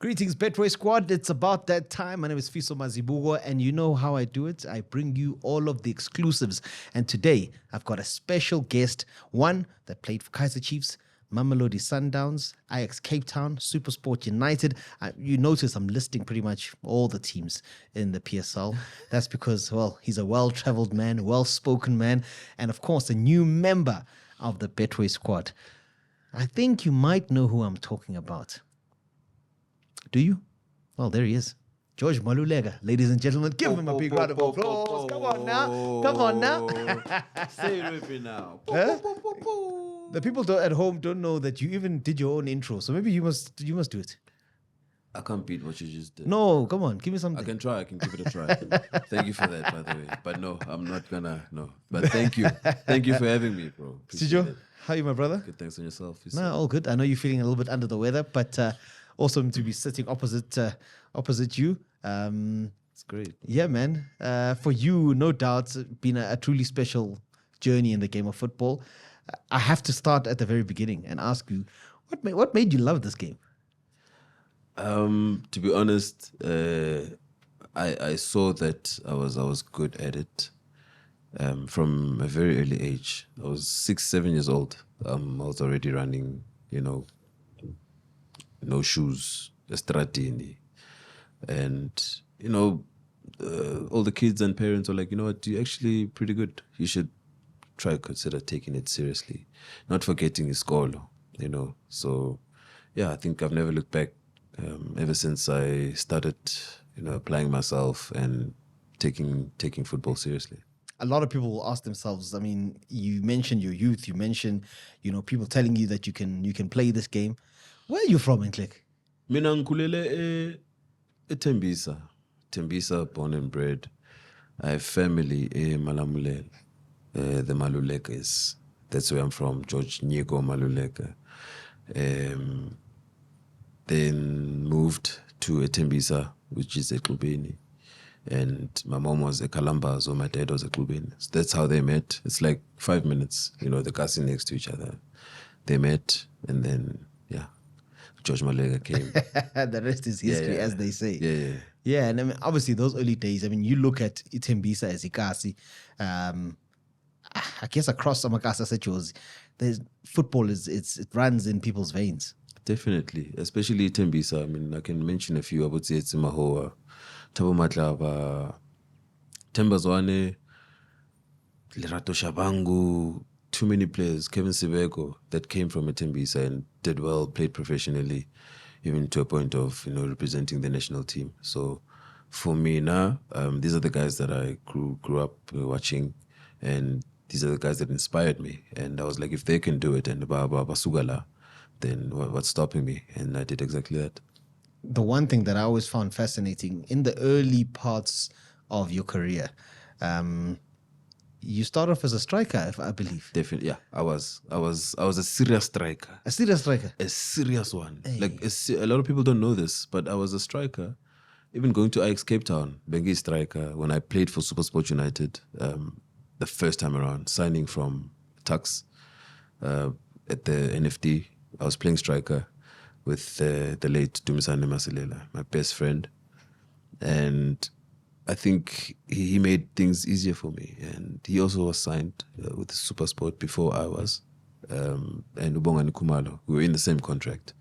Greetings, Betway squad. It's about that time. My name is Fiso Mazibuko, and you know how I do it. I bring you all of the exclusives. And today, I've got a special guest, one that played for Kaizer Chiefs, Mamelodi Sundowns, Ajax Cape Town, SuperSport United. You notice I'm listing pretty much all the teams in the PSL. That's because, well, he's a well-traveled man, well-spoken man, and of course, a new member of the Betway squad. I think you might know who I'm talking about. Do you? Well, there he is. George Maluleka. Ladies and gentlemen, give him a big round of applause. Come on now. Come on now. Say it with me now. Huh? The people at home don't know that you even did your own intro. So maybe you must do it. I can't beat what you just did. No, come on. Give me something. I can try. I can give it a try. Thank you for that, by the way. But no, I'm not gonna. No. But thank you. Thank you for having me, bro. Sijo, how are you, my brother? Good. Thanks on yourself. No, all good. I know you're feeling a little bit under the weather, but awesome to be sitting opposite you. It's great. Yeah, man. For you, no doubt, been a truly special journey in the game of football. I have to start at the very beginning and ask you, what made you love this game? To be honest, I saw that I was good at it from a very early age. I was 6-7 years old. I was already running, no shoes, estradini. And, all the kids and parents were like, you know what, you're actually pretty good. You should try to consider taking it seriously, not forgetting his score, So, yeah, I think I've never looked back ever since I started, applying myself and taking football seriously. A lot of people will ask themselves, I mean, you mentioned your youth, you mentioned, people telling you that you can play this game. Where are you from, Nklik? Mina ngikhulele Tembisa, born and bred. I have family in Malamulele, the Malulekas. That's where I'm from, George Maluleka. Then moved to Tembisa, which is Eklubeni. And my mom was a Kalamba, so my dad was a Klubeni. So that's how they met. It's like 5 minutes, the cars next to each other. They met, and then, yeah, George Maluleka came. The rest is history, as they say. Yeah. Yeah, and I mean, obviously, those early days, I mean, you look at Itembisa as Ikasi. I guess across Amakasa Sechozi, football it runs in people's veins. Definitely, especially Tembisa. I mean, I can mention a few. I would say it's Mahoa, Tabo Matlaba, Tembazwane, Lerato Shabangu, too many players, Kevin Sibeko, that came from Tembisa and did well, played professionally, even to a point of, representing the national team. So for me now, these are the guys that I grew up watching, and these are the guys that inspired me. And I was like, if they can do it, and Basugala, then what's stopping me? And I did exactly that. The one thing that I always found fascinating in the early parts of your career, you start off as a striker, I believe. Definitely, yeah. I was a serious striker. A serious striker? A serious one. Hey. Like a lot of people don't know this, but I was a striker. Even going to Ajax Cape Town, Bengi striker. When I played for SuperSport United, the first time around, signing from Tuks at the NFD, I was playing striker with the late Dumisani, my best friend. And I think he made things easier for me. And he also was signed with SuperSport before I was. And Ubongani Kumalo, we were in the same contract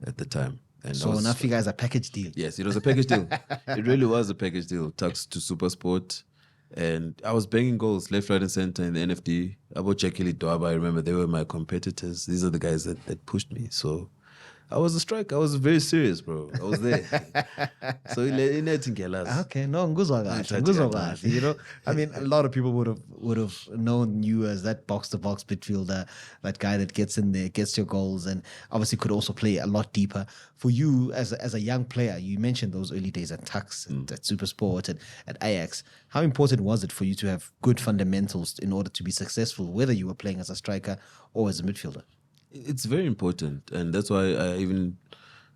at the time. And so now you guys a package deal. Yes, it was a package deal. It really was a package deal. Tuks to SuperSport. And I was banging goals left, right, and center in the NFD. About Jackie Dwaba, I remember they were my competitors. These are the guys that pushed me. So I was a striker. I was very serious, bro. I was there. So okay, no, nguzwakahle. I mean, a lot of people would have known you as that box-to-box midfielder, that guy that gets in there, gets your goals, and obviously could also play a lot deeper. For you as a young player, you mentioned those early days at Tuks, at SuperSport, and at Ajax. How important was it for you to have good fundamentals in order to be successful, whether you were playing as a striker or as a midfielder? It's very important, and that's why I even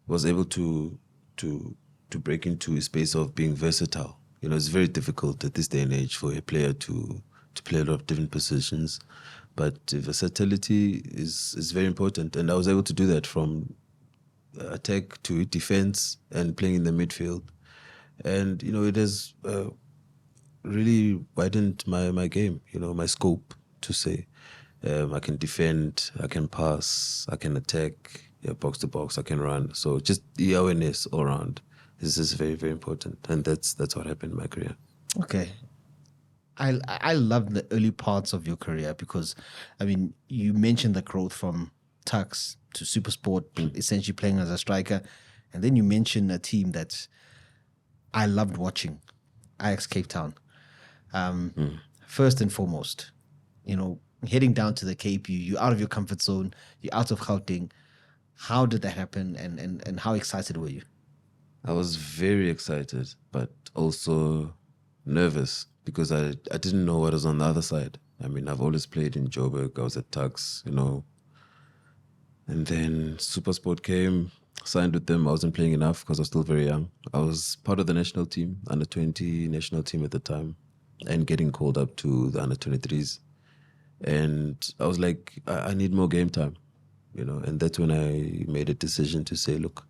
was able to break into a space of being versatile. It's very difficult at this day and age for a player to play a lot of different positions, but versatility is very important, and I was able to do that from attack to defense and playing in the midfield. And, it has really widened my game, my scope to say. I can defend, I can pass, I can attack, box to box, I can run. So just the awareness all around is very, very important. And that's what happened in my career. Okay. I love the early parts of your career because, I mean, you mentioned the growth from Tuks to SuperSport, essentially playing as a striker. And then you mentioned a team that I loved watching, Ajax Cape Town. First and foremost, heading down to the Cape, you're out of your comfort zone, you're out of Gauteng. How did that happen and how excited were you? I was very excited, but also nervous because I didn't know what was on the other side. I mean, I've always played in Joburg. I was at Tuks, And then SuperSport came, signed with them. I wasn't playing enough because I was still very young. I was part of the national team, under 20 national team at the time, and getting called up to the under 23s. And I was like, I need more game time, And that's when I made a decision to say, look,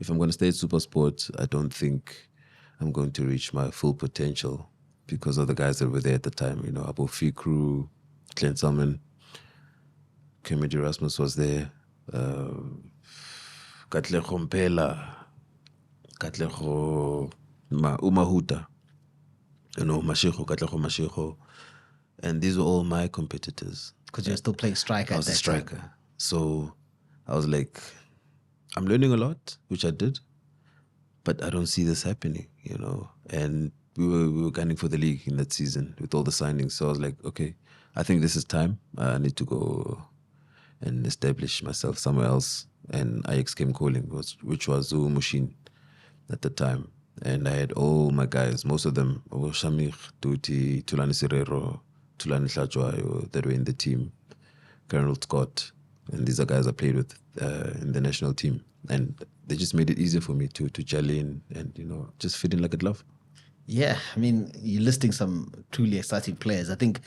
if I'm going to stay at SuperSport, I don't think I'm going to reach my full potential because of the guys that were there at the time. Abu Fikru, Glenn Salmon, Kermit Erasmus was there, Katlejo Mpela, Katlejo Umahuta, Mashiko, Katlejo Mashiko. And these were all my competitors. Because you're still playing striker. I was a striker. Time. So I was like, I'm learning a lot, which I did, but I don't see this happening, And we were gunning for the league in that season with all the signings. So I was like, okay, I think this is time. I need to go and establish myself somewhere else. And Ajax came calling, which was Mushin at the time. And I had all my guys, most of them, Shamir, Duti, Tulani Serero, Tulani Hlajwayo, that were in the team, Colonel Scott. And these are guys I played with in the national team. And they just made it easier for me to gel in and, just fit in like a glove. Yeah, I mean, you're listing some truly exciting players. I think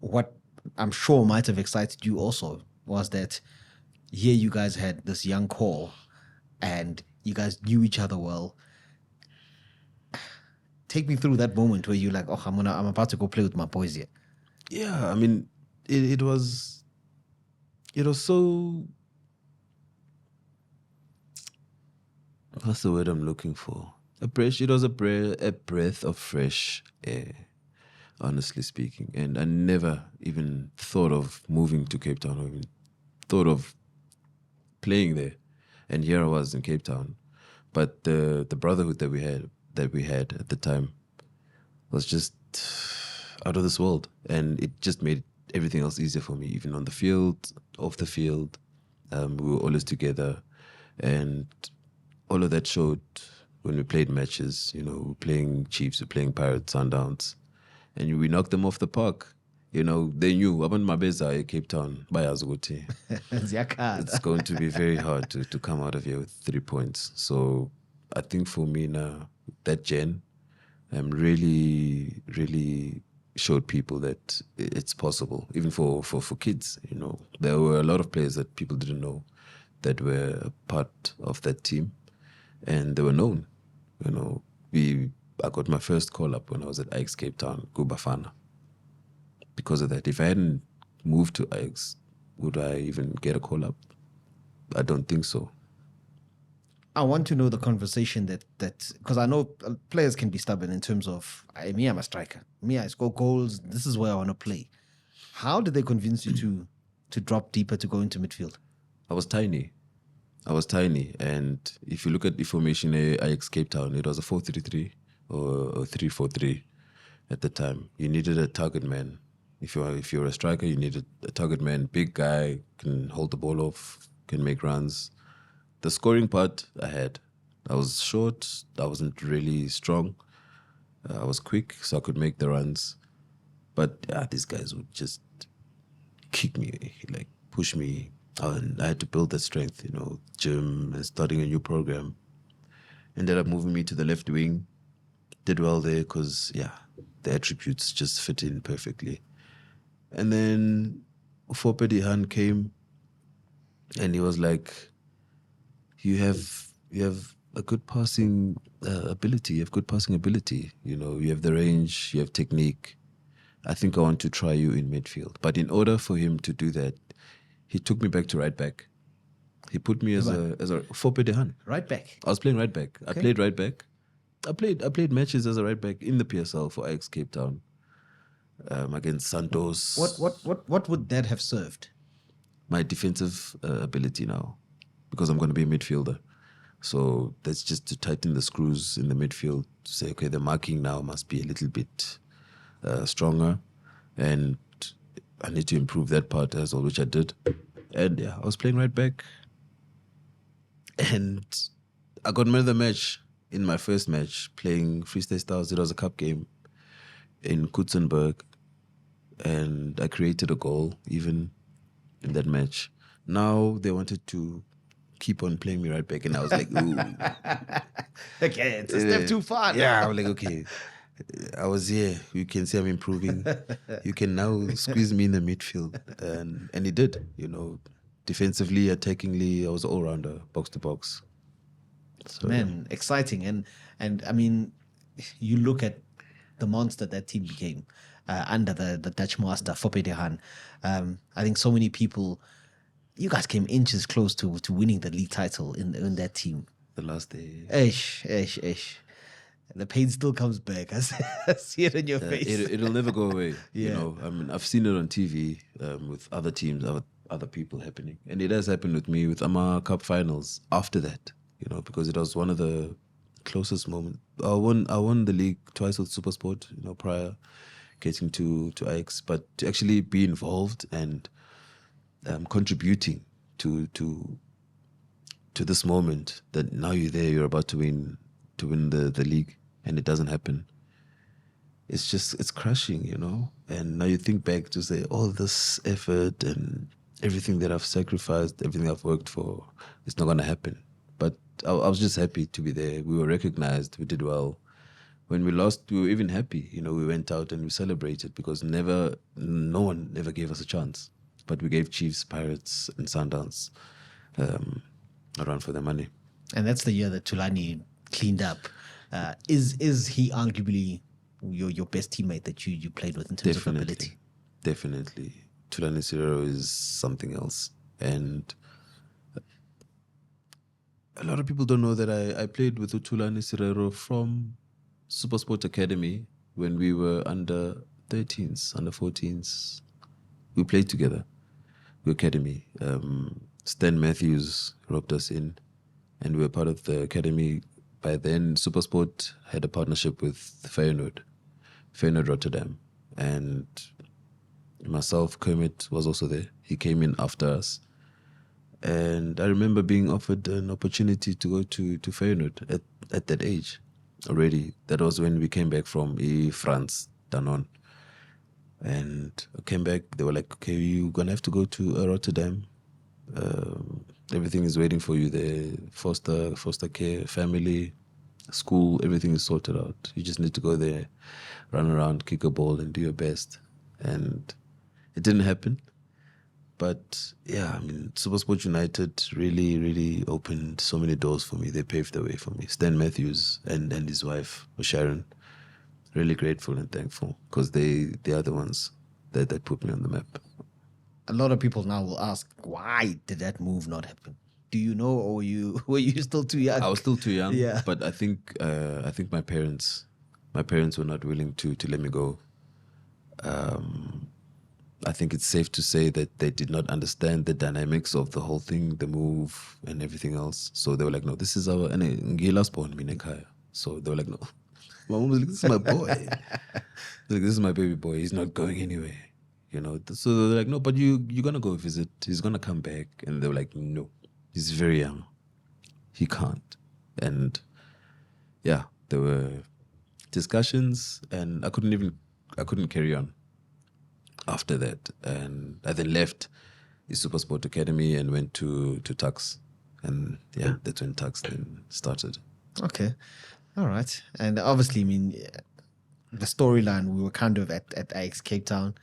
what I'm sure might have excited you also was that here you guys had this young core and you guys knew each other well. Take me through that moment where you're like, oh, I'm about to go play with my boys here. Yeah, I mean, it was so, what's the word I'm looking for? It was a breath of fresh air, honestly speaking. And I never even thought of moving to Cape Town or even thought of playing there. And here I was in Cape Town. But the brotherhood that we had at the time was just out of this world. And it just made everything else easier for me, even on the field, off the field. We were always together. And all of that showed when we played matches, we're playing Chiefs, we're playing Pirates, Sundowns, and we knocked them off the park. They knew, Aban Mabeza, Cape Town, Bayazuguti. It's going to be very hard to come out of here with 3 points. So I think for me now, that gen really, really showed people that it's possible, even for kids. There were a lot of players that people didn't know that were a part of that team, and they were known. I got my first call up when I was at Ajax Cape Town, Gubafana. Because of that, if I hadn't moved to Ajax, would I even get a call up? I don't think so. I want to know the conversation that because I know players can be stubborn in terms of I'm a striker. I score goals. This is where I want to play. How did they convince you to drop deeper to go into midfield? I was tiny, and if you look at the formation at Ajax Cape Town, it was a 4-3-3 or 3-4-3 at the time. You needed a target man. If you're a striker, you needed a target man, big guy, can hold the ball off, can make runs. The scoring part I had. I was short, I wasn't really strong. I was quick, so I could make the runs. But these guys would just kick me, like push me. And I had to build that strength, gym and starting a new program. Ended up moving me to the left wing. Did well there because, the attributes just fit in perfectly. And then Fopedi Han came and he was like, you have a good passing ability. You have good passing ability. You have the range. You have technique. I think I want to try you in midfield. But in order for him to do that, he took me back to right back. He put me as a Fopedehan. Right back. I was playing right back. Okay. I played right back. I played matches as a right back in the PSL for Ajax Cape Town against Santos. What would that have served? My defensive ability now, because I'm going to be a midfielder. So that's just to tighten the screws in the midfield. To say, okay, the marking now must be a little bit stronger, and I need to improve that part as well, which I did. And yeah, I was playing right back, and I got man of the match in my first match playing Free State Stars. It was a cup game in Kutzenberg, and I created a goal even in that match. Now they wanted to keep on playing me right back, and I was like, ooh. Okay, it's a step too far now. Yeah, I was like, okay. I was here. You can see I'm improving. You can now squeeze me in the midfield. And he did, defensively, attackingly, I was all rounder, box to box. So, Man, exciting. And I mean, you look at the monster that team became under the Dutch master, Fopedehan. I think so many people, you guys came inches close to winning the league title in that team. the last day. Ish. The pain still comes back. I see it in your face. It'll never go away. Yeah. I mean, I've seen it on TV with other teams, other people happening. And it has happened with me with Ama Cup finals after that, because it was one of the closest moments. I won the league twice with SuperSport, prior getting to Ajax. But to actually be involved and contributing to this moment that now you're there, you're about to win the league, and it doesn't happen. It's crushing, And now you think back to say all this effort and everything that I've sacrificed, everything I've worked for, it's not going to happen. But I was just happy to be there. We were recognized. We did well. When we lost, we were even happy. We went out and we celebrated because no one ever gave us a chance. But we gave Chiefs, Pirates, and Sundowns a run for their money. And that's the year that Tulani cleaned up. Is he arguably your best teammate that you played with in terms of ability? Definitely. Tulani Sirero is something else. And a lot of people don't know that I played with Tulani Sirero from SuperSport Academy when we were under 13s, under 14s. We played together. The academy. Stan Matthews roped us in, and we were part of the academy. By then, SuperSport had a partnership with Feyenoord Rotterdam, and myself, Kermit, was also there. He came in after us, and I remember being offered an opportunity to go to Feyenoord at that age already. That was when we came back from France, Danone. And I came back, they were like, okay, you're going to have to go to Rotterdam. Everything is waiting for you there. Foster care, family, school, everything is sorted out. You just need to go there, run around, kick a ball, and do your best. And it didn't happen. But yeah, I mean, SuperSport United really, really opened so many doors for me. They paved the way for me. Stan Matthews and his wife, Sharon, really grateful and thankful because they are the ones that put me on the map. A lot of people now will ask, why did that move not happen? Do you know, or were you still too young? I was still too young. Yeah. But I think my parents were not willing to let me go. I think it's safe to say that they did not understand the dynamics of the whole thing, the move and everything else. So they were like, no, this is our So they were like, no. My mom was like, this is my boy. Like, this is my baby boy. He's not going anywhere. So they're like, no, but you're going to go visit. He's going to come back. And they were like, no, he's very young. He can't. And yeah, there were discussions and I couldn't carry on after that. And I then left the SuperSport Academy and went to Tuks. And yeah, that's when Tuks then started. Okay. All right. And obviously, I mean, the storyline, we were kind of at Ajax Cape Town.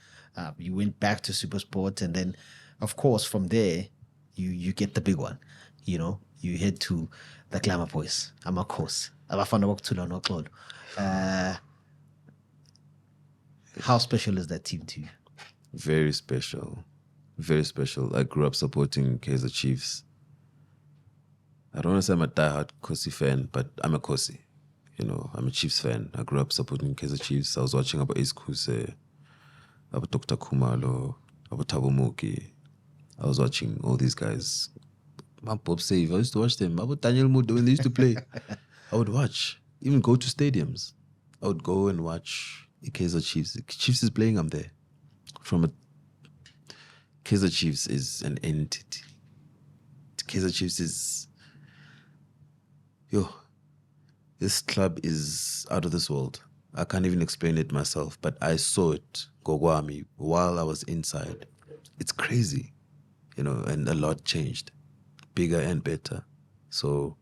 You went back to SuperSport, and then, of course, from there, you get the big one. you head to the Glamour Boys. Amakhosi. Abafana bokuthula noxolo. How special is that team to you? Very special. Very special. I grew up supporting Kaizer Chiefs. I don't want to say I'm a diehard Kosi fan, but I'm a Kosi. You know, I'm a Chiefs fan. I grew up supporting Kaizer Chiefs. I was watching about Ace Kuse, about Dr. Kumalo, about Thabo Moki. I was watching all these guys. My Bob Save, I used to watch them. About Daniel Mudo when they used to play. I would watch, even go to stadiums. I would go and watch the Kaizer Chiefs. The Chiefs is playing, I'm there. Kaizer Chiefs is an entity. Kaizer Chiefs is... this club is out of this world. I can't even explain it myself, but I saw it, Gogwami, while I was inside. It's crazy, you know, and a lot changed. Bigger and better. So,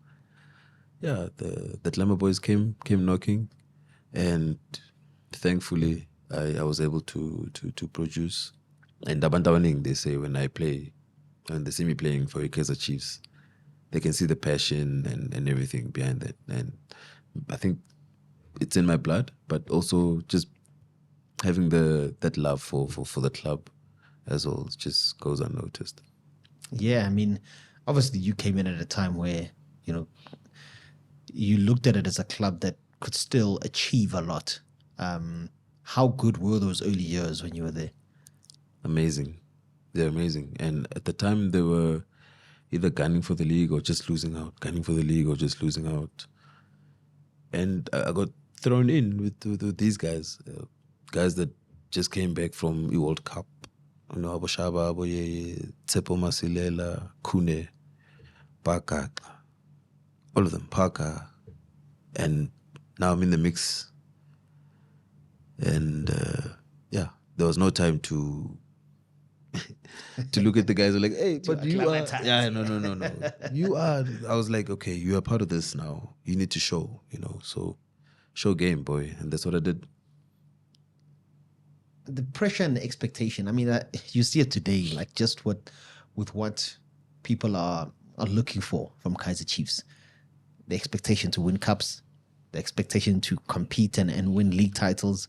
yeah, the Glamour Boys came knocking, and thankfully I was able to produce. And Abantawaning, they say when they see me playing for Kaizer Chiefs, they can see the passion and everything behind that. And I think it's in my blood, but also just having that love for the club as well just goes unnoticed. Yeah, I mean, obviously you came in at a time where, you know, you looked at it as a club that could still achieve a lot. How good were those early years when you were there? Amazing. They're amazing. And at the time they were either gunning for the league or just losing out, And I got thrown in with these guys, guys that just came back from the World Cup. You know, Aboshaba, Aboye, Tsepo Masilela, Kune, Baka, all of them, Parker. And now I'm in the mix. And there was no time to look at the guys who are like, hey, but you are... Yeah, no. You are... I was like, okay, you are part of this now. You need to show, you know. So show game, boy. And that's what I did. The pressure and the expectation, I mean, you see it today, like just with what people are looking for from Kaizer Chiefs. The expectation to win cups, the expectation to compete and win league titles.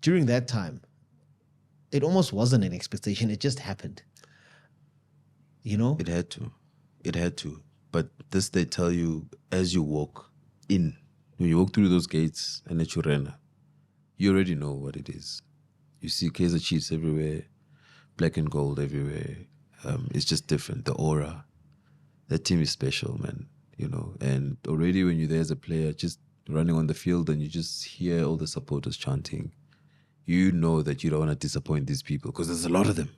During that time, it almost wasn't an expectation. It just happened. You know? It had to. But this they tell you as you walk in. When you walk through those gates and at Churena, you already know what it is. You see Kaizer Chiefs everywhere, black and gold everywhere. It's just different. The aura. That team is special, man. You know, and already when you're there as a player, just running on the field and you just hear all the supporters chanting, you know that you don't want to disappoint these people because there's a lot of them.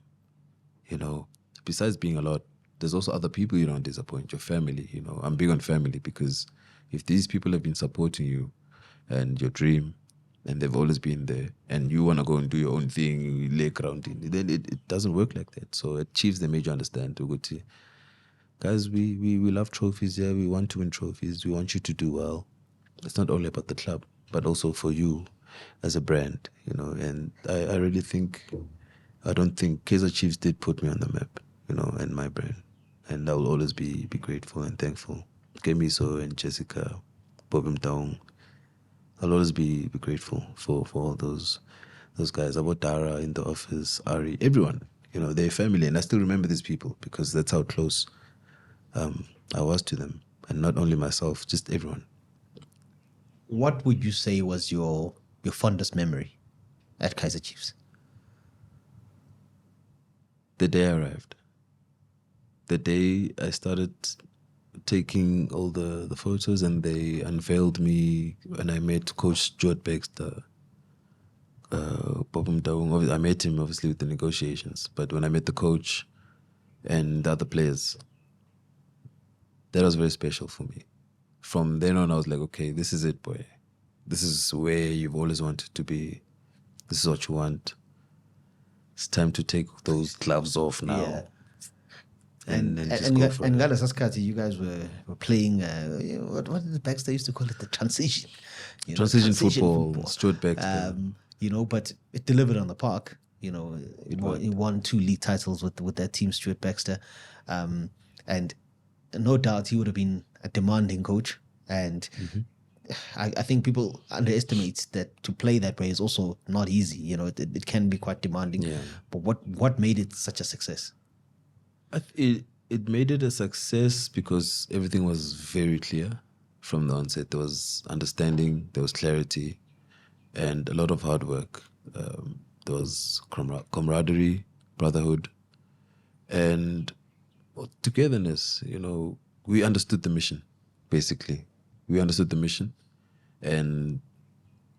You know, besides being a lot, there's also other people you don't disappoint, your family. You know, I'm big on family because if these people have been supporting you and your dream and they've always been there and you want to go and do your own thing, you lay grounding, then it doesn't work like that. So at Chiefs, they made you understand, guys, we love trophies. Yeah, we want to win trophies. We want you to do well. It's not only about the club, but also for you as a brand, you know. And I really I don't think Kaizer Chiefs did put me on the map, you know, and my brand. And I will always be grateful and thankful. Kemiso and Jessica, Bobim Taung. I'll always be grateful for all those guys. About Dara in the office, Ari, everyone, you know, they're family. And I still remember these people because that's how close I was to them. And not only myself, just everyone. What would you say was your fondest memory at Kaizer Chiefs? The day I arrived. The day I started taking all the photos and they unveiled me and I met Coach George Baxter. I met him obviously with the negotiations, but when I met the coach and the other players, that was very special for me. From then on, I was like, okay, this is it, boy. This is where you've always wanted to be. This is what you want. It's time to take those gloves off now. Yeah. And just go for it. And Galasaskati, you guys were playing, what did Baxter used to call it? The transition. Transition football. Stuart Baxter. You know, but it delivered on the park. You know, he won 2 league titles with that team, Stuart Baxter. And no doubt he would have been a demanding coach. And I think people underestimate that to play that way is also not easy. You know, it can be quite demanding. Yeah. But what made it such a success? It made it a success because everything was very clear from the onset. There was understanding, there was clarity, and a lot of hard work. There was camaraderie, brotherhood, and togetherness. You know, we understood the mission, basically. We understood the mission, and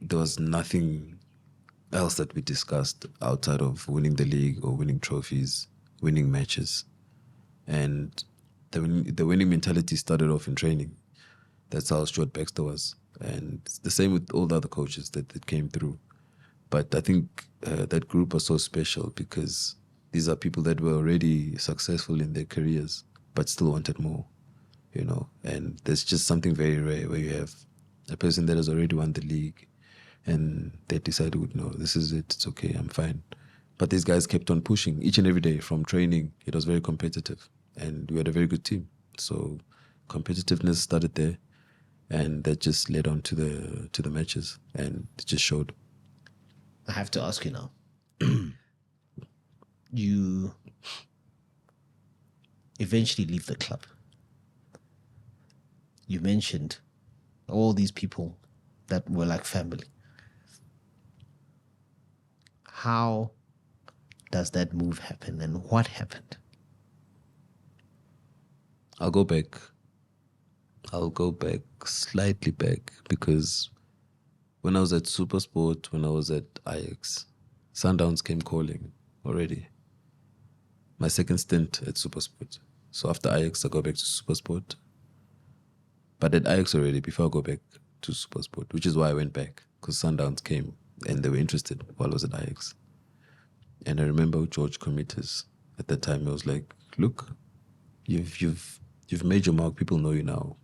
there was nothing else that we discussed outside of winning the league or winning trophies, winning matches. And the winning mentality started off in training. That's how Stuart Baxter was. And it's the same with all the other coaches that came through. But I think that group was so special because these are people that were already successful in their careers, but still wanted more, you know. And there's just something very rare where you have a person that has already won the league and they decided, no, this is it. It's okay. I'm fine. But these guys kept on pushing each and every day from training. It was very competitive and we had a very good team. So competitiveness started there and that just led on to the matches and it just showed. I have to ask you now. You eventually leave the club. You mentioned all these people that were like family. How does that move happen and what happened? I'll go back slightly back because when I was at SuperSport, when I was at Ajax, Sundowns came calling already. My second stint at SuperSport. So after Ajax, I go back to SuperSport. But at Ajax already, before I go back to SuperSport, which is why I went back, because Sundowns came and they were interested while I was at Ajax. And I remember George Maluleka at that time. He was like, "Look, you've made your mark. People know you now.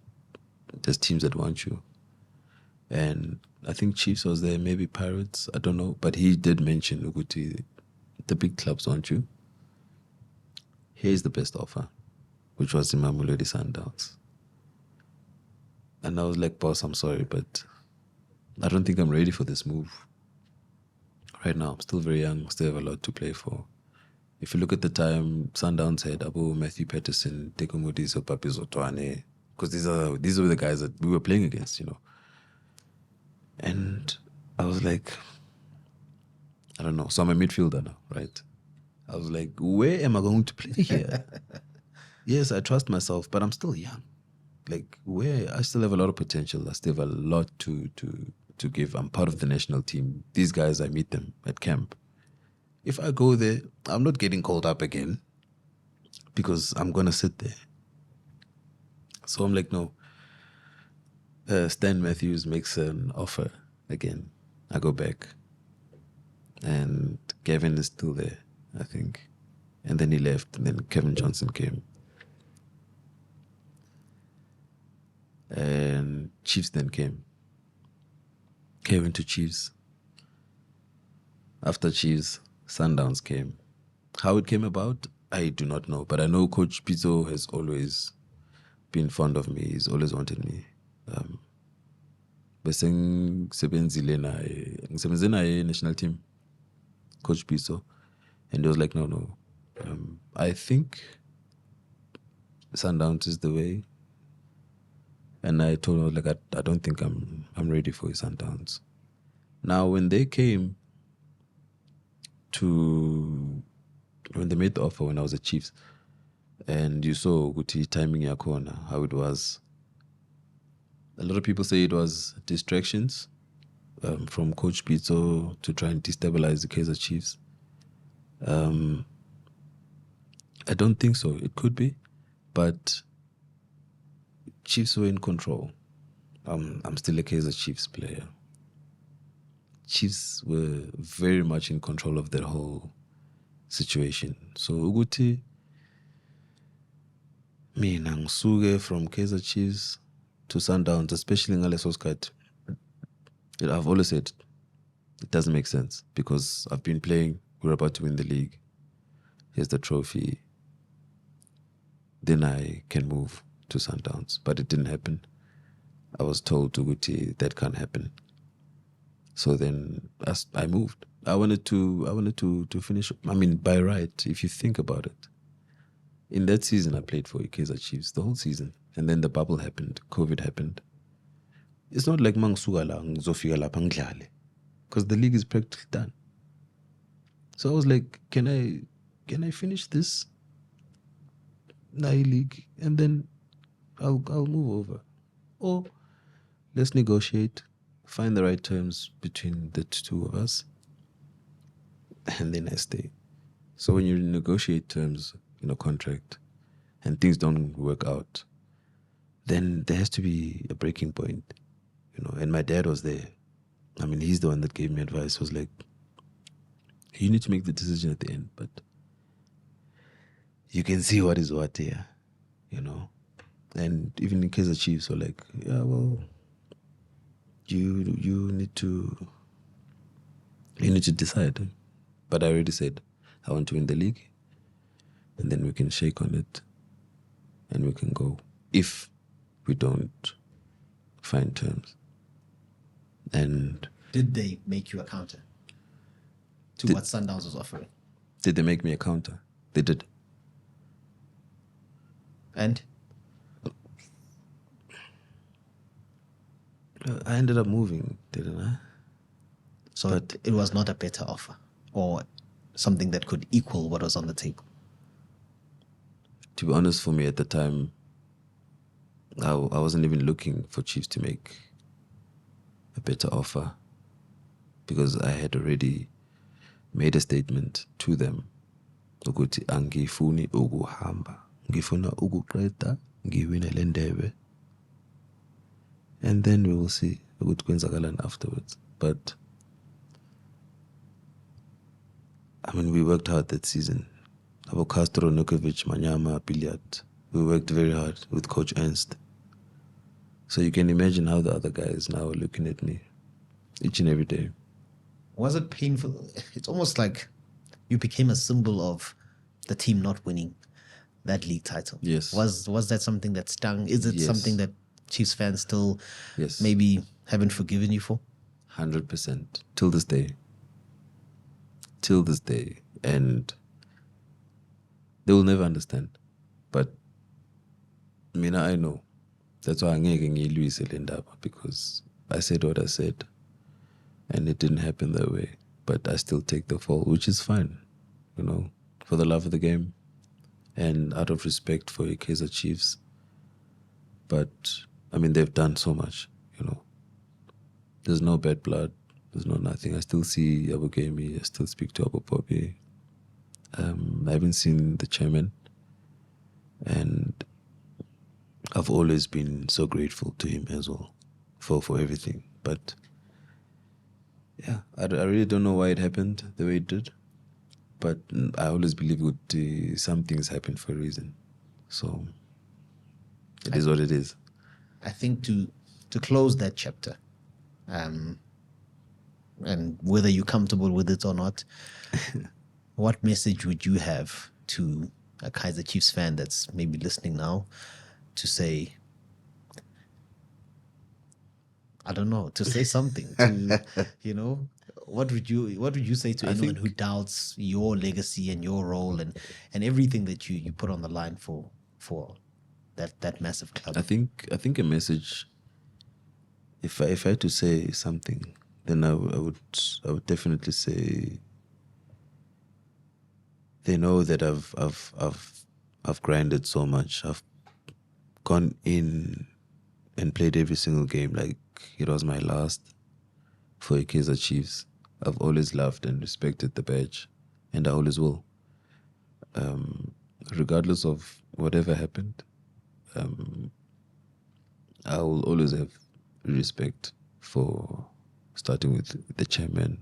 There's teams that want you." And I think Chiefs was there, maybe Pirates, I don't know. But he did mention, Uguti, the big clubs want you. Here's the best offer, which was in Mamelodi Sundowns. And I was like, "Boss, I'm sorry, but I don't think I'm ready for this move. Right now, I'm still very young, still have a lot to play for." If you look at the time, Sundowns had Abu Matthew Patterson, Teko Modiso, Papi Zotwane, because these were the guys that we were playing against, you know. And I was like, I don't know. So I'm a midfielder now, right? I was like, where am I going to play here? Yes, I trust myself, but I'm still young. Like, where I still have a lot of potential. I still have a lot to give. I'm part of the national team. These guys, I meet them at camp. If I go there, I'm not getting called up again because I'm going to sit there. So I'm like, no. Stan Matthews makes an offer again. I go back. And Kevin is still there, I think. And then he left, and then Kevin Johnson came. And Chiefs then came. Kevin to Chiefs. After Chiefs, Sundowns came. How it came about, I do not know. But I know Coach Pizzo has always been fond of me. He's always wanted me. Bese ngisebenzile naye national team, Coach Pizzo. And he was like, no. I think Sundowns is the way. And I told him, like, I don't think I'm ready for Sundowns. Now, when they came when they made the offer when I was at Chiefs, and you saw Guti timing your corner, how it was. A lot of people say it was distractions from Coach Pizzo to try and destabilize the Kaizer Chiefs. I don't think so. It could be, but Chiefs were in control. I'm still a Kaizer Chiefs player. Chiefs were very much in control of that whole situation. So Uguti, mina ngisuke from Kaizer Chiefs to Sundowns, especially in ngaleso sikhathi. I've always said it doesn't make sense because I've been playing. We're about to win the league. Here's the trophy. then I can move to Sundowns. But it didn't happen. I was told to Guti that can't happen. So then I moved. I wanted to finish. I mean, by right, if you think about it, in that season I played for Kaizer Chiefs the whole season, and then the bubble happened. COVID happened. It's not like mangisuka la ngizofika lapha ngidlale, because the league is practically done. So I was like, can I finish this league and then I'll move over, or let's negotiate, find the right terms between the two of us, and then I stay. So when you negotiate terms in a contract and things don't work out, then there has to be a breaking point, and my dad was there. I mean, he's the one that gave me advice. He was like, you need to make the decision at the end, but you can see what is what here, And even in Kaizer Chiefs were like, yeah, well, you need to decide. But I already said I want to win the league, and then we can shake on it and we can go if we don't find terms. And did they make you a counter to what Sundowns was offering? Did they make me a counter? They did. And I ended up moving, didn't I? So it was not a better offer or something that could equal what was on the table. To be honest, for me at the time, I wasn't even looking for Chiefs to make a better offer, because I had already made a statement to them ukuthi angifuni ukuhamba, ngifuna ukuqeda ngiwine le ndebe, and then we will see ukuthi kwenzakalani afterwards. But I mean, we worked hard that season. Abo Castro, Nukovic, Manyama, Billiard. We worked very hard with Coach Ernst. So you can imagine how the other guys now are looking at me each and every day. Was it painful? It's almost like you became a symbol of the team not winning that league title. Yes. Was that something that stung? Is it something that Chiefs fans still maybe haven't forgiven you for? 100%. Till this day. Till this day. And they will never understand. But I know. That's why I'm ngiyilwise le ndaba, because I said what I said and it didn't happen that way. But I still take the fall, which is fine, for the love of the game and out of respect for Kaizer Chiefs. But they've done so much, There's no bad blood. There's no nothing. I still see Abu Gami. I still speak to Abu Poppy. I haven't seen the chairman. And I've always been so grateful to him as well for everything. But yeah, I really don't know why it happened the way it did. But I always believe some things happen for a reason. So it is what it is. I think to close that chapter, and whether you're comfortable with it or not, what message would you have to a Kaizer Chiefs fan that's maybe listening now to say, I don't know, to say something, to, what would you say to anyone who doubts your legacy and your role and everything that you put on the line for that massive club? I think a message, if I had to say something, then I would definitely say, they know that I've grinded so much. I've gone in and played every single game like it was my last for Kaizer Chiefs. I've always loved and respected the badge, and I always will. Regardless of whatever happened, I will always have respect for starting with the chairman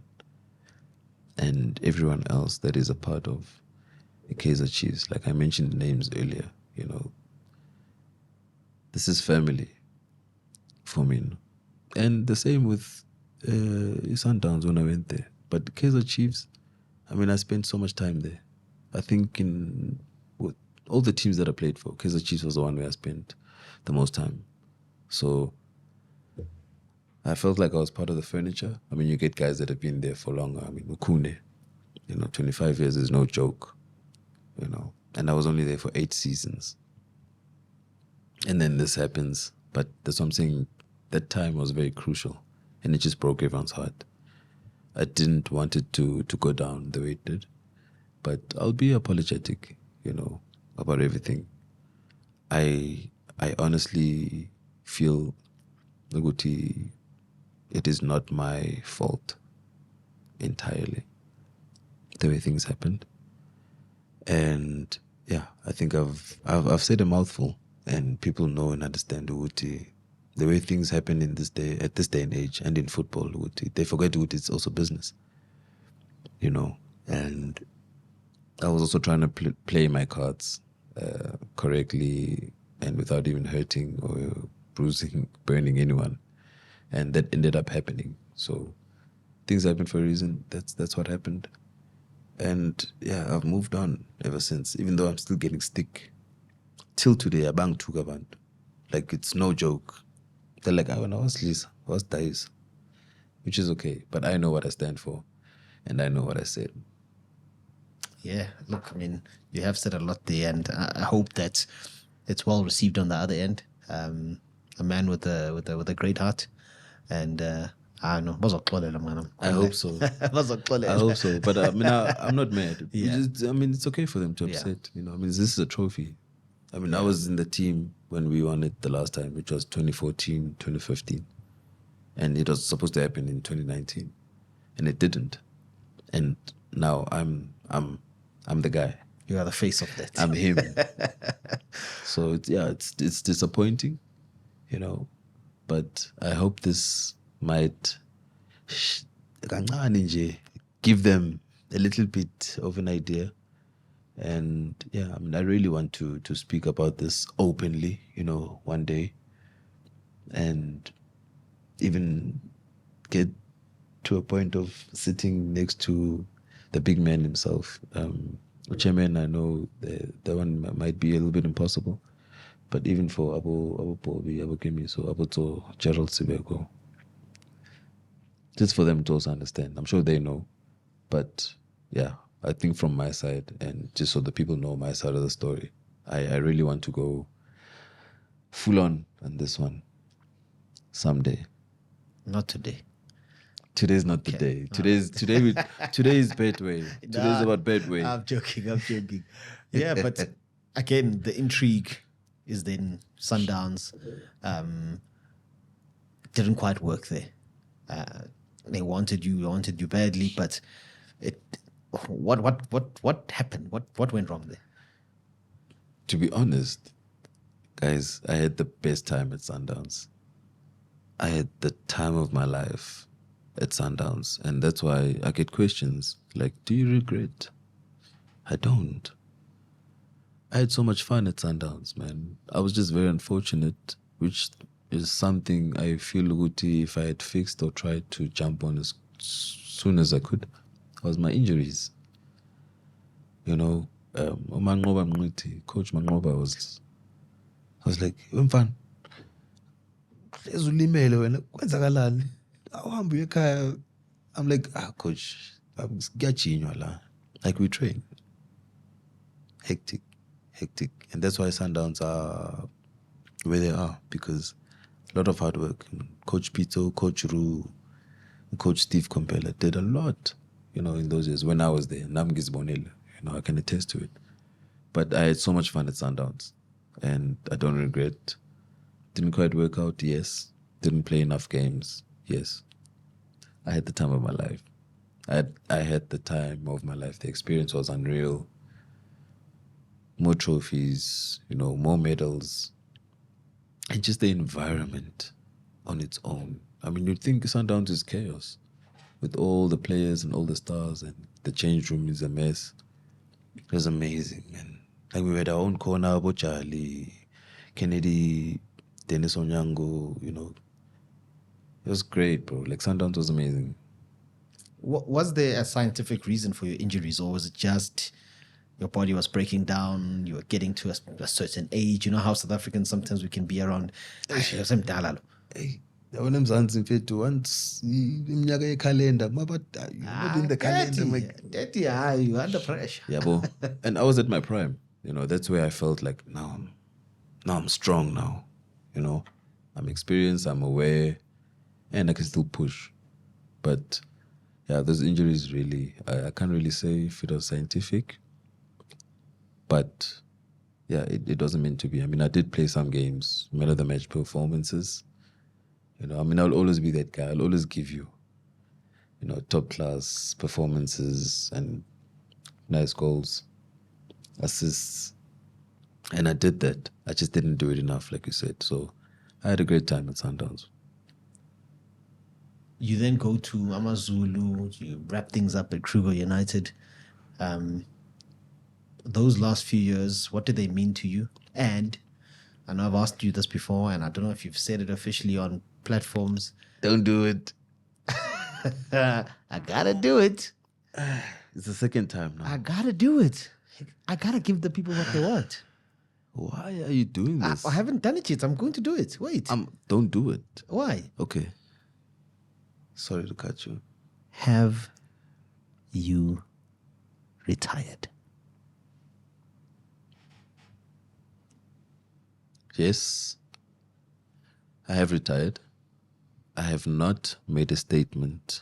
and everyone else that is a part of the Kaizer Chiefs. Like I mentioned names earlier, this is family for me. And the same with Sundowns when I went there. But Kaizer Chiefs, I spent so much time there. I think all the teams that I played for, Kaizer Chiefs was the one where I spent the most time. So I felt like I was part of the furniture. I mean, you get guys that have been there for longer. I mean, Ukune, 25 years is no joke, and I was only there for 8 seasons. And then this happens. But that's what I'm saying. That time was very crucial, and it just broke everyone's heart. I didn't want it to go down the way it did, but I'll be apologetic, about everything. I honestly feel Nguti, it is not my fault entirely, the way things happened. And yeah, I think I've said a mouthful, and people know and understand Nguti. The way things happen at this day and age, and in football, they forget it's also business, And I was also trying to play my cards correctly and without even hurting or bruising, burning anyone, and that ended up happening. So things happen for a reason. That's what happened, and yeah, I've moved on ever since. Even though I'm still getting stick till today. I bang Tuks, like it's no joke. They're like, I was dies, which is okay. But I know what I stand for, and I know what I said. Yeah, look, I mean, you have said a lot there, and I hope that it's well received on the other end. A man with a great heart, and I don't know. I hope so. I hope so. But I mean, I'm not mad. Yeah. It's okay for them to upset. This is a trophy. I mean, I was in the team when we won it the last time, which was 2014, 2015. And it was supposed to happen in 2019. And it didn't. And now I'm the guy. You are the face of that. I'm him. So it's disappointing, but I hope this might give them a little bit of an idea. And yeah, I mean, I really want to speak about this openly, one day, and even get to a point of sitting next to the big man himself. Chairman, I know that one might be a little bit impossible, but even for Abu Bobi, Abu Kemi, so Abu to Gerald Sibeko, just for them to also understand. I'm sure they know, but yeah, I think from my side, and just so the people know my side of the story, I really want to go full on this one someday. Not today. Today's not the day. Today is Betway. Today's about Betway. I'm joking. Yeah, but again, the intrigue is then Sundowns. Didn't quite work there. They wanted you badly, but what happened? What went wrong there? To be honest, guys, I had the best time at Sundowns. I had the time of my life at Sundowns, and that's why I get questions like, do you regret? I don't. I had so much fun at Sundowns, man. I was just very unfortunate, which is something I feel Guti, if I had fixed or tried to jump on as soon as I could, was my injuries. Coach Mangoba was like, mfana, ulimele wena kwenzakalani? Awuhambe uye ekhaya. I'm like, coach, kuyajinywa la. Like, we train. Hectic. And that's why Sundowns are where they are, because a lot of hard work. Coach Pito, Coach Ru, Coach Steve Compella did a lot, in those years when I was there. Namgis Bonel, I can attest to it. But I had so much fun at Sundowns, and I don't regret. Didn't quite work out, yes. Didn't play enough games, yes. I had the time of my life. I had the time of my life. The experience was unreal. More trophies, more medals. And just the environment on its own. I mean, you'd think Sundowns is chaos with all the players and all the stars, and the change room is a mess. It was amazing, man. Like, we had our own corner, Bochali, Kennedy, Dennis Onyango, It was great, bro. Like, Sundowns was amazing. Was there a scientific reason for your injuries, or was it just your body was breaking down, you were getting to a certain age. You know how South Africans sometimes we can be around. Semdala lo. Hey, yabona emzansi mfethu once iminyaka yekhalenda maba you're not in the calendar Daddy, you under pressure. yabo. And I was at my prime, that's where I felt like now I'm strong now, I'm experienced, I'm aware, and I can still push. But yeah, those injuries really, I can't really say if it was scientific, but yeah, it wasn't meant to be. I mean, I did play some games, man of the match performances. I'll always be that guy. I'll always give you, top class performances and nice goals, assists. And I did that. I just didn't do it enough, like you said. So I had a great time at Sundowns. You then go to Amazulu, you wrap things up at Kruger United. Those last few years, what did they mean to you? And I know I've asked you this before, and I don't know if you've said it officially on platforms. Don't do it. I gotta do it. It's the second time now. I gotta do it. I gotta give the people what they want. Why are you doing this? I haven't done it yet. I'm going to do it. Wait. Don't do it. Why? Okay. Sorry to cut you. Have you retired? Yes, I have retired. I have not made a statement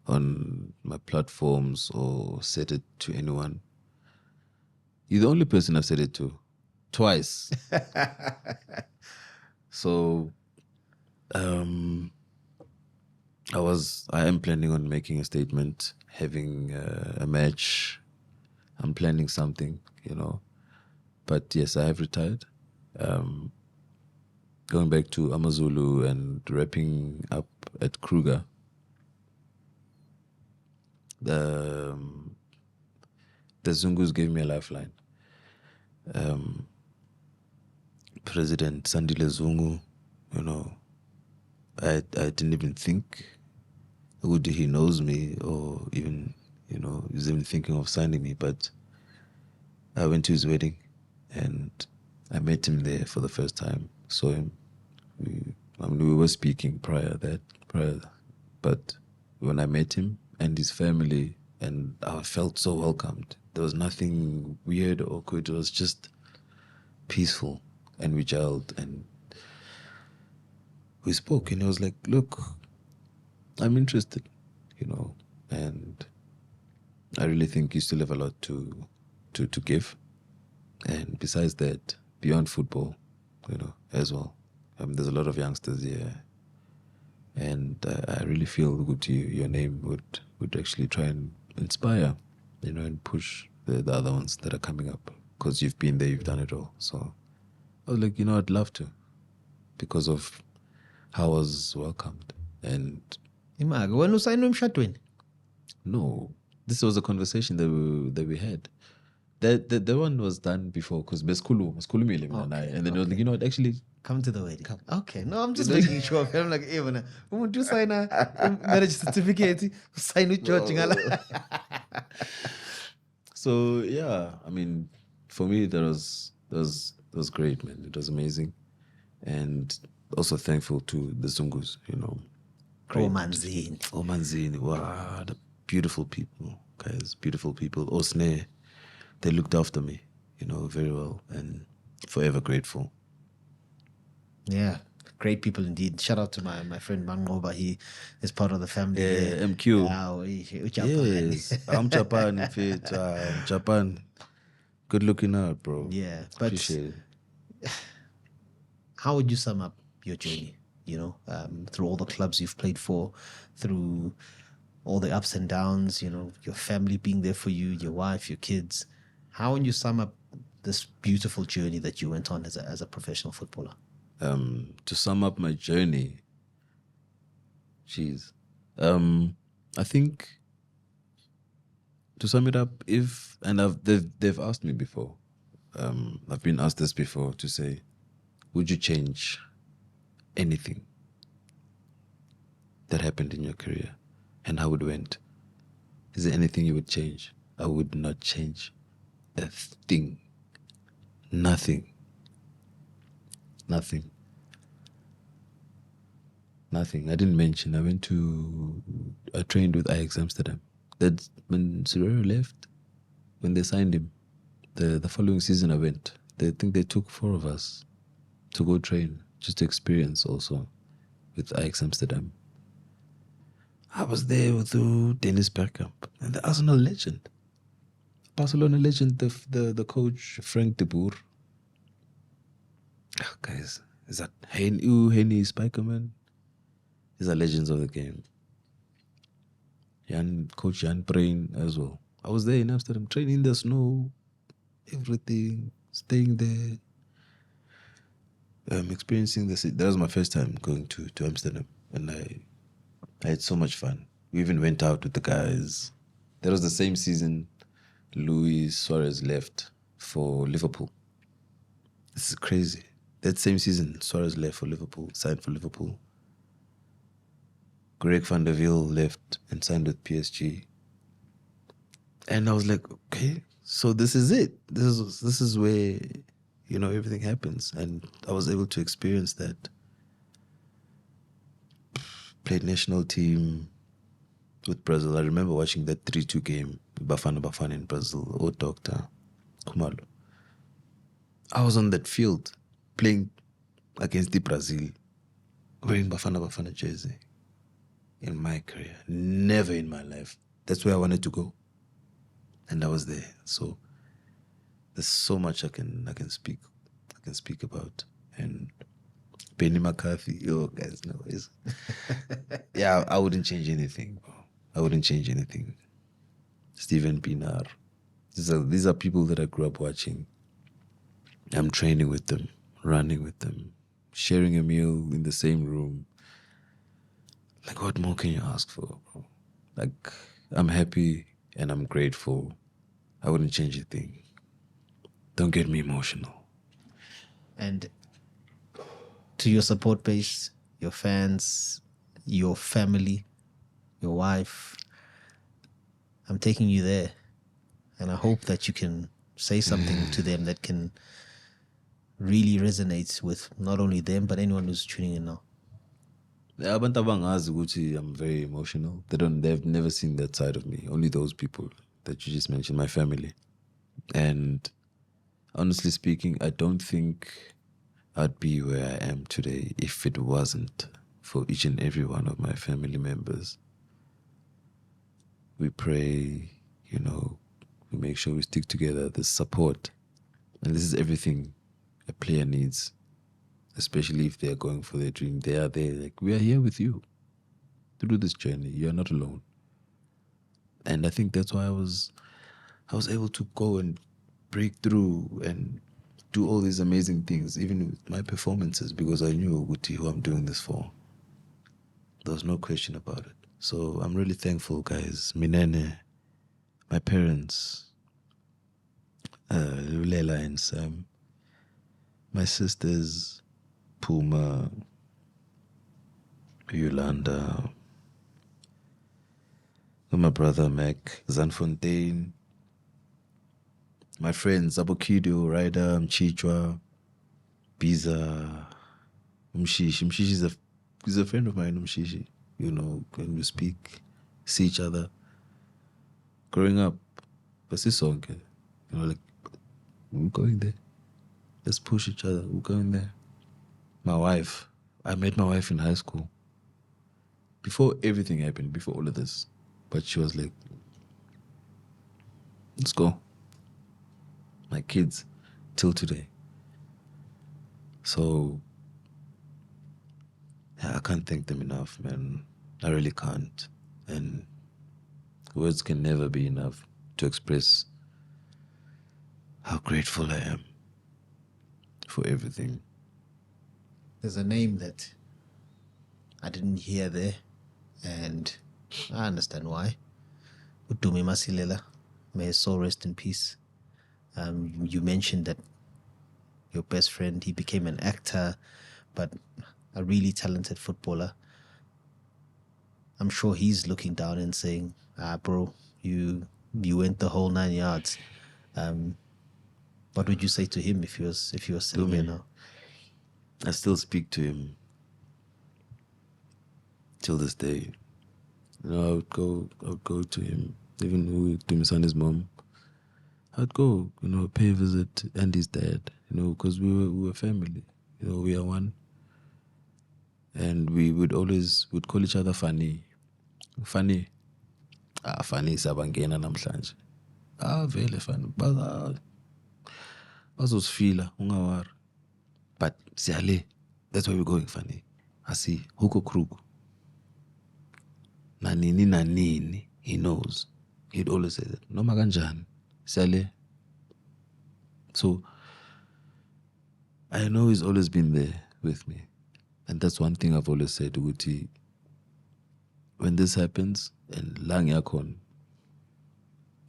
on my platforms or said it to anyone. You're the only person I've said it to. Twice. So, I am planning on making a statement, having a match. I'm planning something, But yes, I have retired. Going back to Amazulu and wrapping up at Kruger. The Zungus gave me a lifeline. President Sandile Zungu, I didn't even think would he knows me or even, he's even thinking of signing me. But I went to his wedding and I met him there for the first time. Saw him. We were speaking prior, but when I met him and his family, and I felt so welcomed. There was nothing weird or awkward. It was just peaceful, and we gelled and we spoke. And he was like, "Look, I'm interested, and I really think you still have a lot to give. And besides that, beyond football, as well. There's a lot of youngsters here, and I really feel good your name would actually try and inspire, and push the other ones that are coming up, because you've been there, you've done it all." So I was like, I'd love to, because of how I was welcomed. And When you sign no, this was a conversation that we had. The one was done before, because Beskulumile and then it was like, what, actually come to the wedding. Okay, no, I'm just making sure. I'm like, hey, when you sign a marriage certificate, sign with George. So yeah, I mean, for me that was great, man. It was amazing, and also thankful to the Zungus, Omanzini, wow, the beautiful people, guys, beautiful people. Osne, they looked after me, very well, and forever grateful. Yeah, great people indeed. Shout out to my friend Mangoba. He is part of the family. Yeah, MQ. Yes, I'm Japan, in fact. Japan. Good looking out, bro. Yeah, but appreciate it. How would you sum up your journey? Through all the clubs you've played for, through all the ups and downs. Your family being there for you, your wife, your kids. How would you sum up this beautiful journey that you went on as a professional footballer? To sum up my journey, I think, to sum it up, they've asked me before, I've been asked this before, to say, would you change anything that happened in your career and how it went? Is there anything you would change? I would not change a thing. Nothing. I didn't mention. I trained with Ajax Amsterdam. That's when Serrero left, when they signed him. The following season I went. They think they took 4 of us to go train, just to experience also with Ajax Amsterdam. I was there with Dennis Bergkamp and the Arsenal legend. Barcelona legend, the coach, Frank de Boer. Oh, guys, is that Henny Spijkerman? These are legends of the game. Coach Jan Brain as well. I was there in Amsterdam, training in the snow, everything, staying there, experiencing the city. That was my first time going to Amsterdam, and I had so much fun. We even went out with the guys. That was the same season Luis Suarez left for Liverpool. This is crazy. That same season, Suarez left for Liverpool, signed for Liverpool. Greg van der Wiel left and signed with PSG. And I was like, okay, so this is it. This is where, everything happens. And I was able to experience that. Played national team with Brazil. I remember watching that 3-2 game, Bafana in Brazil, or Dr. Khumalo. I was on that field playing against the Brazil, wearing Bafana jersey. In my career, never in my life. That's where I wanted to go, and I was there. So there's so much I can speak about. And Benny McCarthy, guys, no, yeah, I wouldn't change anything, bro. I wouldn't change anything. Steven Pinar, these are people that I grew up watching. I'm training with them, running with them, sharing a meal in the same room. Like, what more can you ask for, bro? Like, I'm happy and I'm grateful. I wouldn't change a thing. Don't get me emotional. And to your support base, your fans, your family, your wife, I'm taking you there. And I hope that you can say something to them that can really resonate with not only them, but anyone who's tuning in now. Abantu abangazi ukuthi I'm very emotional. They've never seen that side of me. Only those people that you just mentioned, my family. And honestly speaking, I don't think I'd be where I am today if it wasn't for each and every one of my family members. We pray, we make sure we stick together. There's support. And this is everything a player needs. Especially if they're going for their dream. They are there, like, we are here with you through this journey. You are not alone. And I think that's why I was able to go and break through and do all these amazing things, even with my performances, because I knew who I'm doing this for. There was no question about it. So I'm really thankful, guys. Minene, my parents, Lulela and Sam, my sisters, Puma, Yolanda, my brother Mac, Zanfontaine, my friends Abokido, Ryder, Mchichwa, Biza, Mshishi. Mshishi is a friend of mine, Mshishi. When we speak, see each other. Growing up, but this song, like, we're going there. Let's push each other. We're going there. My wife, I met my wife in high school. Before everything happened, before all of this. But she was like, let's go. My kids, till today. So, yeah, I can't thank them enough, man. I really can't. And words can never be enough to express how grateful I am for everything. There's a name that I didn't hear there, and I understand why. Dumisani, may his soul rest in peace. You mentioned that your best friend, he became an actor, but a really talented footballer. I'm sure he's looking down and saying, bro, you went the whole 9 yards. What would you say to him if he was sitting here now? I still speak to him till this day. You know, I would go to him, even with Dumisani's mom. I'd go, you know, pay a visit, and his dad, you know, because we were family. You know, we are one. And we would call each other Funny. Funny. Funny sabangena namhlanje. Vele Funny. Bazosifila, ungawari. But siyale, that's where we're going, Funny. Asi, huko krugu. Nanini, he knows. He'd always say that. Noma kanjani, siyale. So, I know he's always been there with me. And that's one thing I've always said, Uguti, when this happens, and lang yakon,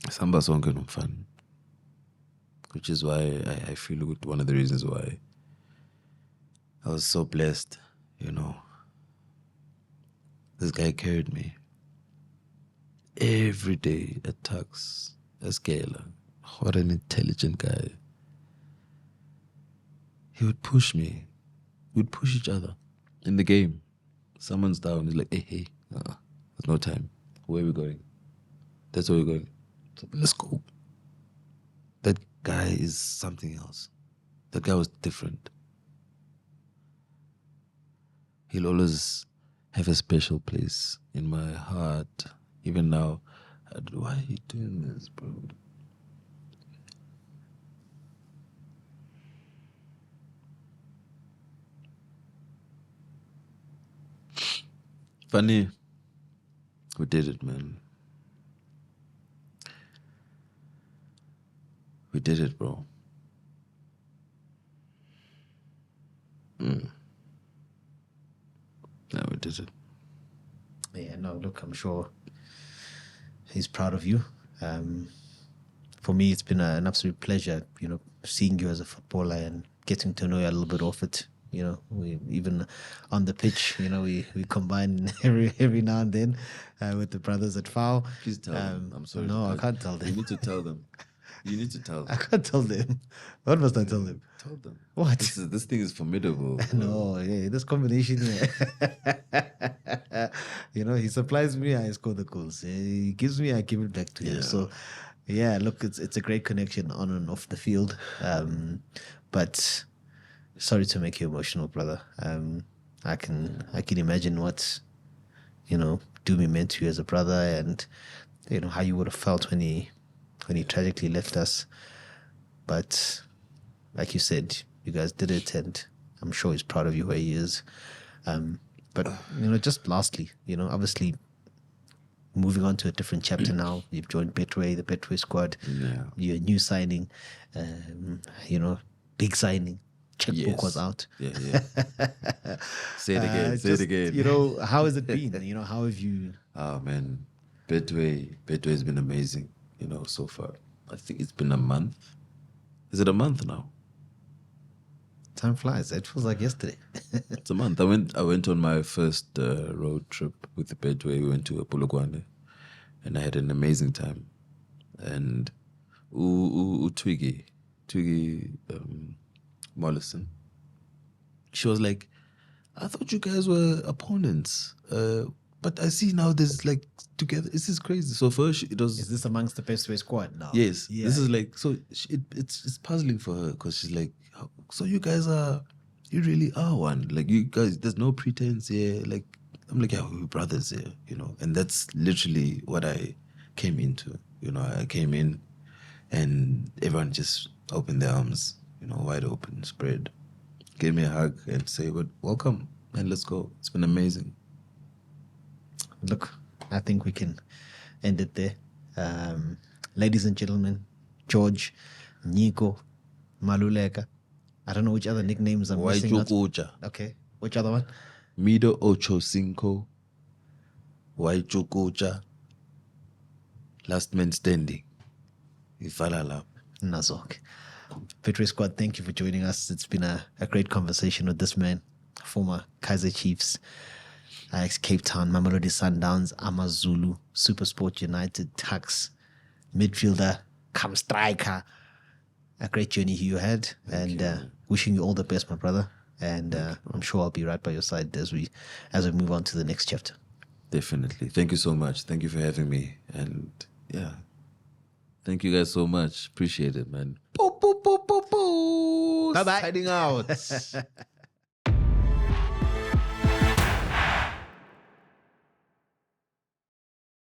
samba sonke nomfana. Which is why I feel good. One of the reasons why I was so blessed, you know. This guy carried me every day at Tuks, as Gala. What an intelligent guy. He would push me. We'd push each other in the game. Someone's down. He's like, hey, there's no time. Where are we going? That's where we're going. So let's go. That guy is something else. That guy was different. He'll always have a special place in my heart. Even now, why are you doing this, bro? Funny. We did it, man. We did it, bro. Yeah, we did it. Yeah, no, look, I'm sure he's proud of you. For me, it's been an absolute pleasure, you know, seeing you as a footballer and getting to know you a little bit off it. You know, we even on the pitch, you know, we combine every now and then with the brothers at FAO. Please tell them. I'm sorry. No, I can't tell them. You need to tell them. You need to tell them. I can't tell them. What must I tell them? Tell them. What? This thing is formidable. No, yeah, this combination. You know, he supplies me, I score the goals. He gives me, I give it back to him. So, yeah, look, it's a great connection on and off the field. But sorry to make you emotional, brother. I can imagine what, you know, Dumi meant to you as a brother, and you know how you would have felt when he tragically left us. But like you said, you guys did it, and I'm sure he's proud of you where he is. But you know, just lastly, you know, obviously moving on to a different chapter now. You've joined Betway, the Betway squad. Yeah. You're a new signing. You know, big signing. Checkbook was out. Yeah. Say it again. Say it again. You know, how has it been? You know, how have you? Oh man, Betway has been amazing. You know, so far. I think it's been a month. Is it a month now? Time flies. It feels like yesterday. It's a month. I went on my first road trip with the Betway. We went to Polokwane, and I had an amazing time. And Twiggy Mollison, she was like, I thought you guys were opponents, but I see now there's like together. This is crazy. So first it was. Is this amongst the Bestway squad now? Yes. Yeah. This is like, so it's puzzling for her, because she's like, so you really are one. Like, you guys, there's no pretense here. Like, I'm like, yeah, we're brothers here, you know. And that's literally what I came into. You know, I came in and everyone just opened their arms, you know, wide open, spread, gave me a hug and say, "But welcome, and let's go." It's been amazing. Look, I think we can end it there. Ladies and gentlemen, George, Nico, Maluleka. I don't know which other nicknames I'm missing out. Okay, which other one? Mido Ocho Cinco, Waichukucha, Last Man Standing, Ifalala. Nazok. Betway Squad, thank you for joining us. It's been a great conversation with this man, former Kaizer Chiefs, Ajax Cape Town, Mamelodi Sundowns, Amazulu, SuperSport United, Tuks, midfielder, come striker, a great journey you had, and wishing you all the best, my brother. And I'm sure I'll be right by your side as we move on to the next chapter. Definitely. Thank you so much. Thank you for having me. And yeah, thank you guys so much. Appreciate it, man. Bye-bye. Signing out.